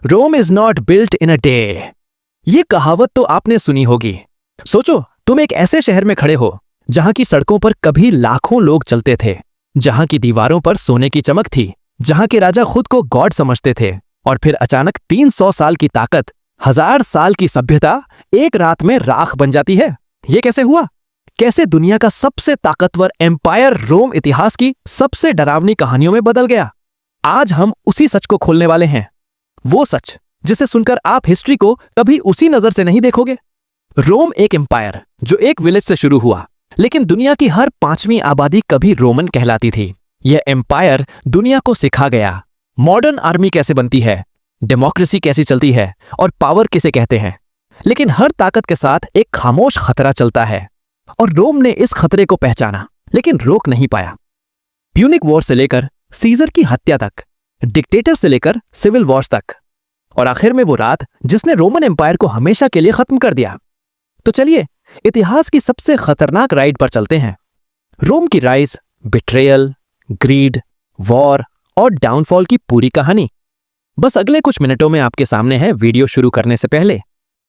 Rome is not built in a day. ये कहावत तो आपने सुनी होगी। सोचो, तुम एक ऐसे शहर में खड़े हो जहां की सड़कों पर कभी लाखों लोग चलते थे, जहां की दीवारों पर सोने की चमक थी, जहां के राजा खुद को गॉड समझते थे, और फिर अचानक 300 साल की ताकत, 1000 साल की सभ्यता एक रात में राख बन जाती है। ये कैसे हुआ? कैसे दुनिया का सबसे ताकतवर एम्पायर रोम इतिहास की सबसे डरावनी कहानियों में बदल गया? आज हम उसी सच को खोलने वाले हैं। वो सच जिसे सुनकर आप हिस्ट्री को कभी उसी नजर से नहीं देखोगे। रोम एक एम्पायर जो एक विलेज से शुरू हुआ, लेकिन दुनिया की हर 5वीं आबादी कभी रोमन कहलाती थी। यह एम्पायर दुनिया को सिखा गया मॉडर्न आर्मी कैसे बनती है, डेमोक्रेसी कैसी चलती है और पावर किसे कहते हैं। लेकिन हर ताकत के साथ एक खामोश खतरा चलता है, और रोम ने इस खतरे को पहचाना लेकिन रोक नहीं पाया। प्यूनिक वॉर से लेकर सीजर की हत्या तक, डिक्टेटर से लेकर सिविल वॉर्स तक, और आखिर में वो रात जिसने रोमन एम्पायर को हमेशा के लिए खत्म कर दिया। तो चलिए इतिहास की सबसे खतरनाक राइड पर चलते हैं। रोम की राइज, बिट्रेयल, ग्रीड, वॉर और डाउनफॉल की पूरी कहानी बस अगले कुछ मिनटों में आपके सामने है। वीडियो शुरू करने से पहले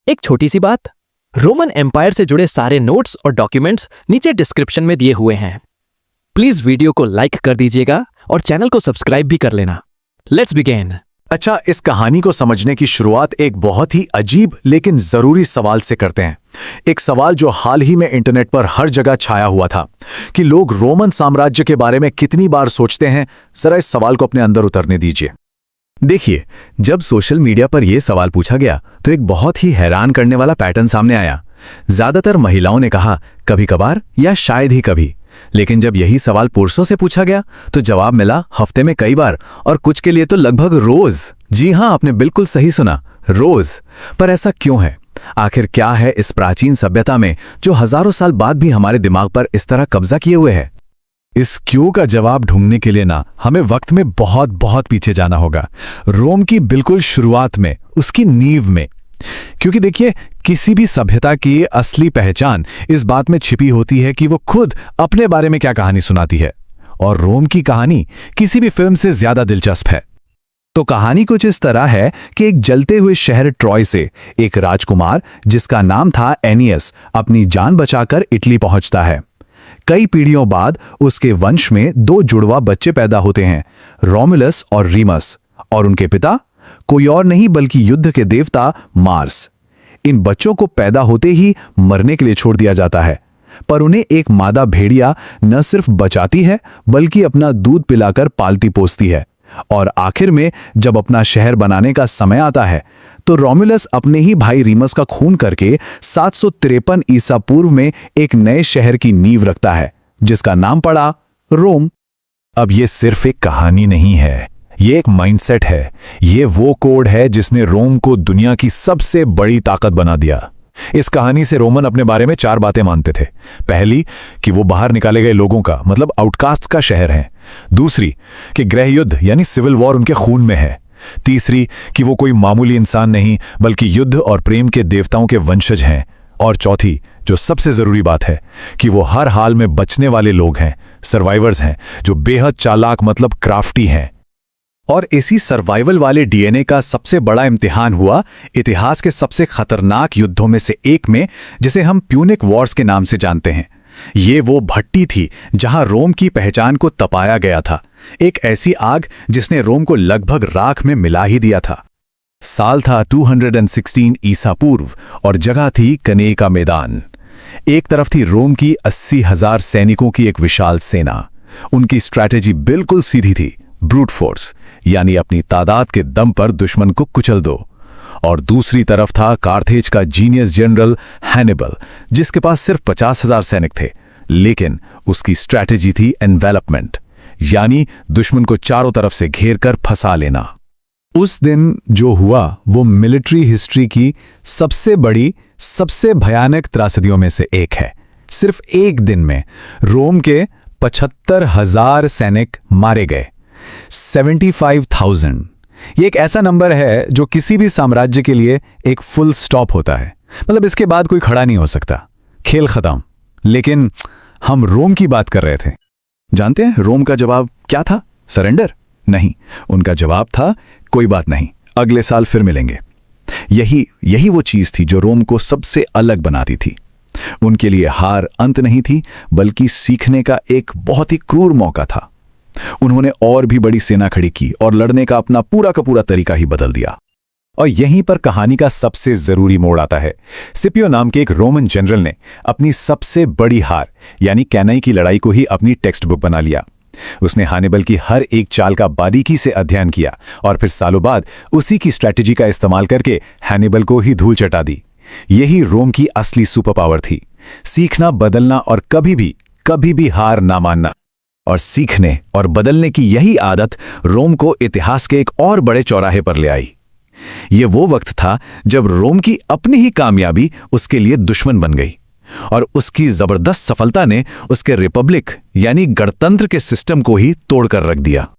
एक छोटी सी बात, रोमन एम्पायर से जुड़े सारे नोट्स और डॉक्यूमेंट्स नीचे डिस्क्रिप्शन में दिए हुए हैं। प्लीज वीडियो को लाइक कर दीजिएगा और चैनल को सब्सक्राइब भी कर लेना। Let's begin. अच्छा, इस कहानी को समझने की शुरुआत एक बहुत ही अजीब लेकिन जरूरी सवाल से करते हैं। एक सवाल जो हाल ही में इंटरनेट पर हर जगह छाया हुआ था कि लोग रोमन साम्राज्य के बारे में कितनी बार सोचते हैं। जरा इस सवाल को अपने अंदर उतरने दीजिए। देखिए, जब सोशल मीडिया पर यह सवाल पूछा गया तो एक बहुत ही हैरान करने वाला पैटर्न सामने आया। ज्यादातर महिलाओं ने कहा कभी कभार या शायद ही कभी। लेकिन जब यही सवाल पुरुषों से पूछा गया तो जवाब मिला हफ्ते में कई बार, और कुछ के लिए तो लगभग रोज। जी हां, आपने बिल्कुल सही सुना, रोज। पर ऐसा क्यों है? आखिर क्या है इस प्राचीन सभ्यता में जो हजारों साल बाद भी हमारे दिमाग पर इस तरह कब्जा किए हुए है? इस क्यों का जवाब ढूंढने के लिए ना हमें वक्त में बहुत बहुत पीछे जाना होगा, रोम की बिल्कुल शुरुआत में, उसकी नींव में। क्योंकि देखिए, किसी भी सभ्यता की असली पहचान इस बात में छिपी होती है कि वो खुद अपने बारे में क्या कहानी सुनाती है, और रोम की कहानी किसी भी फिल्म से ज्यादा दिलचस्प है। तो कहानी कुछ इस तरह है कि एक जलते हुए शहर ट्रॉय से एक राजकुमार जिसका नाम था एनियस अपनी जान बचाकर इटली पहुंचता है। कई पीढ़ियों बाद उसके वंश में 2 जुड़वा बच्चे पैदा होते हैं, रोमुलस और रीमस, और उनके पिता कोई और नहीं बल्कि युद्ध के देवता मार्स। इन बच्चों को पैदा होते ही मरने के लिए छोड़ दिया जाता है, पर उन्हें एक मादा भेड़िया न सिर्फ बचाती है बल्कि अपना दूध पिलाकर पालती पोसती है। और आखिर में जब अपना शहर बनाने का समय आता है तो रोमुलस अपने ही भाई रीमस का खून करके 753 ईसा पूर्व में एक नए शहर की नींव रखता है जिसका नाम पड़ा रोम। अब ये सिर्फ एक कहानी नहीं है, ये एक माइंडसेट है। ये वो कोड है जिसने रोम को दुनिया की सबसे बड़ी ताकत बना दिया। इस कहानी से रोमन अपने बारे में 4 बातें मानते थे। पहली, कि वो बाहर निकाले गए लोगों का मतलब आउटकास्ट का शहर है। दूसरी, कि गृह युद्ध यानी सिविल वॉर उनके खून में है। तीसरी, कि वो कोई मामूली इंसान नहीं बल्कि युद्ध और प्रेम के देवताओं के वंशज हैं। और चौथी, जो सबसे जरूरी बात है, कि वो हर हाल में बचने वाले लोग हैं, सर्वाइवर्स हैं, जो बेहद चालाक मतलब क्राफ्टी हैं। और इसी सर्वाइवल वाले डीएनए का सबसे बड़ा इम्तिहान हुआ इतिहास के सबसे खतरनाक युद्धों में से एक में, जिसे हम प्यूनिक वॉर्स के नाम से जानते हैं। ये वो भट्टी थी जहां रोम की पहचान को तपाया गया था, एक ऐसी आग जिसने रोम को लगभग राख में मिला ही दिया था। साल था 216 ईसा पूर्व और जगह थी कने का मैदान। एक तरफ थी रोम की 80,000 सैनिकों की एक विशाल सेना। उनकी स्ट्रैटेजी बिल्कुल सीधी थी, ब्रूट फोर्स, यानी अपनी तादाद के दम पर दुश्मन को कुचल दो। और दूसरी तरफ था कार्थेज का जीनियस जनरल हैनिबल, जिसके पास सिर्फ 50,000 सैनिक थे, लेकिन उसकी स्ट्रैटेजी थी एनवेलपमेंट, यानी दुश्मन को चारों तरफ से घेर कर फंसा लेना। उस दिन जो हुआ वो मिलिट्री हिस्ट्री की सबसे बड़ी, सबसे भयानक त्रासदियों में से एक है। सिर्फ एक दिन में रोम के 75,000 सैनिक मारे गए। 75,000। ये एक ऐसा नंबर है जो किसी भी साम्राज्य के लिए एक फुल स्टॉप होता है, मतलब इसके बाद कोई खड़ा नहीं हो सकता, खेल खत्म। लेकिन हम रोम की बात कर रहे थे। जानते हैं रोम का जवाब क्या था? सरेंडर? नहीं, उनका जवाब था कोई बात नहीं, अगले साल फिर मिलेंगे। यही वो चीज थी जो रोम को सबसे अलग बनाती थी। उनके लिए हार अंत नहीं थी, बल्कि सीखने का एक बहुत ही क्रूर मौका था। उन्होंने और भी बड़ी सेना खड़ी की और लड़ने का अपना पूरा का पूरा तरीका ही बदल दिया। और यहीं पर कहानी का सबसे जरूरी मोड़ आता है। स्किपियो नाम के एक रोमन जनरल ने अपनी सबसे बड़ी हार यानी कैनाई की लड़ाई को ही अपनी टेक्स्ट बुक बना लिया। उसने हानिबल की हर एक चाल का बारीकी से अध्ययन किया और फिर सालों बाद उसी की स्ट्रैटेजी का इस्तेमाल करके हानिबल को ही धूल चटा दी। यही रोम की असली सुपर पावर थी, सीखना, बदलना और कभी भी हार ना मानना। और सीखने और बदलने की यही आदत रोम को इतिहास के एक और बड़े चौराहे पर ले आई। ये वो वक्त था जब रोम की अपनी ही कामयाबी उसके लिए दुश्मन बन गई और उसकी जबरदस्त सफलता ने उसके रिपब्लिक यानी गणतंत्र के सिस्टम को ही तोड़कर रख दिया।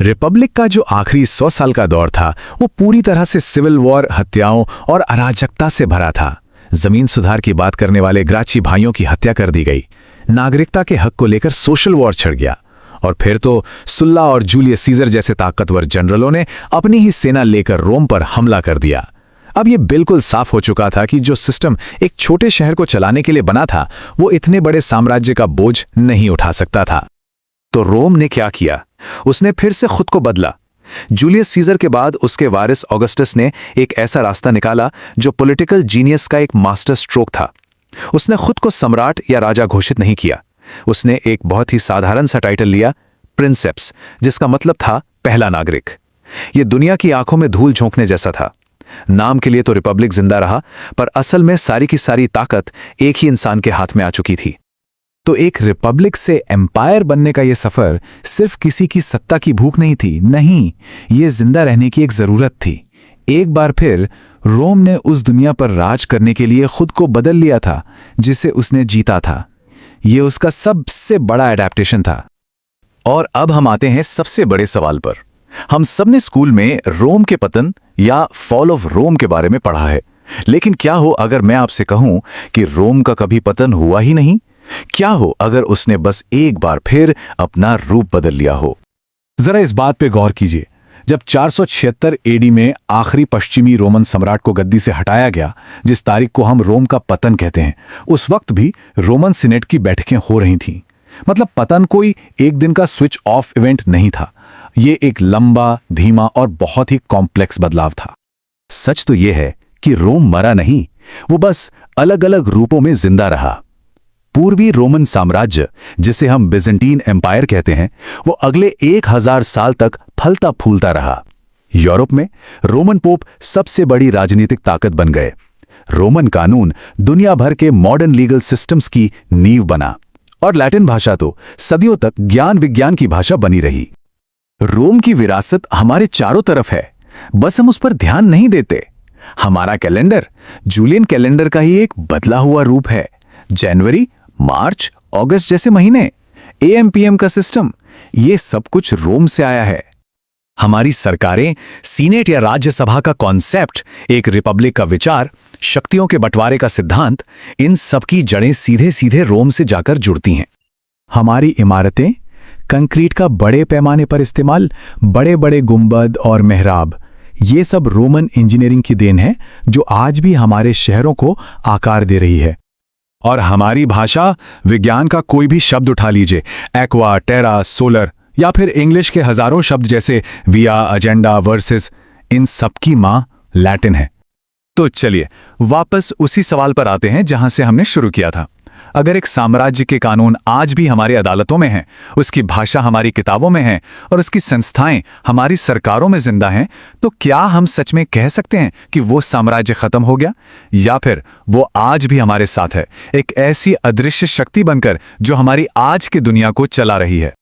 रिपब्लिक का जो आखिरी 100 साल का दौर था वो पूरी तरह से सिविल वॉर, हत्याओं और अराजकता से भरा था। जमीन सुधार की बात करने वाले ग्राची भाइयों की हत्या कर दी गई, नागरिकता के हक को लेकर सोशल वॉर छिड़ गया और फिर तो सुल्ला और जूलियस सीजर जैसे ताकतवर जनरलों ने अपनी ही सेना लेकर रोम पर हमला कर दिया। अब यह बिल्कुल साफ हो चुका था कि जो सिस्टम एक छोटे शहर को चलाने के लिए बना था वो इतने बड़े साम्राज्य का बोझ नहीं उठा सकता था। तो रोम ने क्या किया? उसने फिर से खुद को बदला। जूलियस सीजर के बाद उसके वारिस ऑगस्टस ने एक ऐसा रास्ता निकाला जो पॉलिटिकल जीनियस का एक मास्टर स्ट्रोक था। उसने खुद को सम्राट या राजा घोषित नहीं किया। उसने एक बहुत ही साधारण सा टाइटल लिया, प्रिंसेप्स, जिसका मतलब था पहला नागरिक। यह दुनिया की आंखों में धूल झोंकने जैसा था। नाम के लिए तो रिपब्लिक जिंदा रहा, पर असल में सारी की सारी ताकत एक ही इंसान के हाथ में आ चुकी थी। तो एक रिपब्लिक से एम्पायर बनने का यह सफर सिर्फ किसी की सत्ता की भूख नहीं थी, नहीं, यह जिंदा रहने की एक जरूरत थी। एक बार फिर रोम ने उस दुनिया पर राज करने के लिए खुद को बदल लिया था जिसे उसने जीता था। यह उसका सबसे बड़ा एडेप्टेशन था। और अब हम आते हैं सबसे बड़े सवाल पर। हम सबने स्कूल में रोम के पतन या फॉल ऑफ रोम के बारे में पढ़ा है, लेकिन क्या हो अगर मैं आपसे कहूं कि रोम का कभी पतन हुआ ही नहीं? क्या हो अगर उसने बस एक बार फिर अपना रूप बदल लिया हो? जरा इस बात पे गौर कीजिए। जब 476 एडी में आखिरी पश्चिमी रोमन सम्राट को गद्दी से हटाया गया, जिस तारीख को हम रोम का पतन कहते हैं, उस वक्त भी रोमन सीनेट की बैठकें हो रही थीं। मतलब पतन कोई एक दिन का स्विच ऑफ इवेंट नहीं था। ये एक लंबा, धीमा और बहुत ही कॉम्प्लेक्स बदलाव था। सच तो यह है कि रोम मरा नहीं, वो बस अलग अलग रूपों में जिंदा रहा। पूर्वी रोमन साम्राज्य, जिसे हम बिजेंटीन एम्पायर कहते हैं, वो अगले 1000 साल तक फलता फूलता रहा। यूरोप में रोमन पोप सबसे बड़ी राजनीतिक ताकत बन गए। रोमन कानून दुनिया भर के मॉडर्न लीगल सिस्टम्स की नींव बना और लैटिन भाषा तो सदियों तक ज्ञान विज्ञान की भाषा बनी रही। रोम की विरासत हमारे चारों तरफ है, बस हम उस पर ध्यान नहीं देते। हमारा कैलेंडर जूलियन कैलेंडर का ही एक बदला हुआ रूप है। जनवरी, मार्च, अगस्त जैसे महीने, एएम-पीएम का सिस्टम, ये सब कुछ रोम से आया है। हमारी सरकारें, सीनेट या राज्यसभा का कॉन्सेप्ट, एक रिपब्लिक का विचार, शक्तियों के बंटवारे का सिद्धांत, इन सब की जड़ें सीधे सीधे रोम से जाकर जुड़ती हैं। हमारी इमारतें, कंक्रीट का बड़े पैमाने पर इस्तेमाल, बड़े बड़े गुंबद और मेहराब, ये सब रोमन इंजीनियरिंग की देन है जो आज भी हमारे शहरों को आकार दे रही है। और हमारी भाषा, विज्ञान का कोई भी शब्द उठा लीजिए, एक्वा, टेरा, सोलर या फिर इंग्लिश के हजारों शब्द जैसे विया, एजेंडा, वर्सेस, इन सब की मां लैटिन है। तो चलिए वापस उसी सवाल पर आते हैं जहां से हमने शुरू किया था। अगर एक साम्राज्य के कानून आज भी हमारी अदालतों में हैं, उसकी भाषा हमारी किताबों में है और उसकी संस्थाएं हमारी सरकारों में जिंदा हैं, तो क्या हम सच में कह सकते हैं कि वो साम्राज्य खत्म हो गया, या फिर वो आज भी हमारे साथ है, एक ऐसी अदृश्य शक्ति बनकर जो हमारी आज की दुनिया को चला रही है?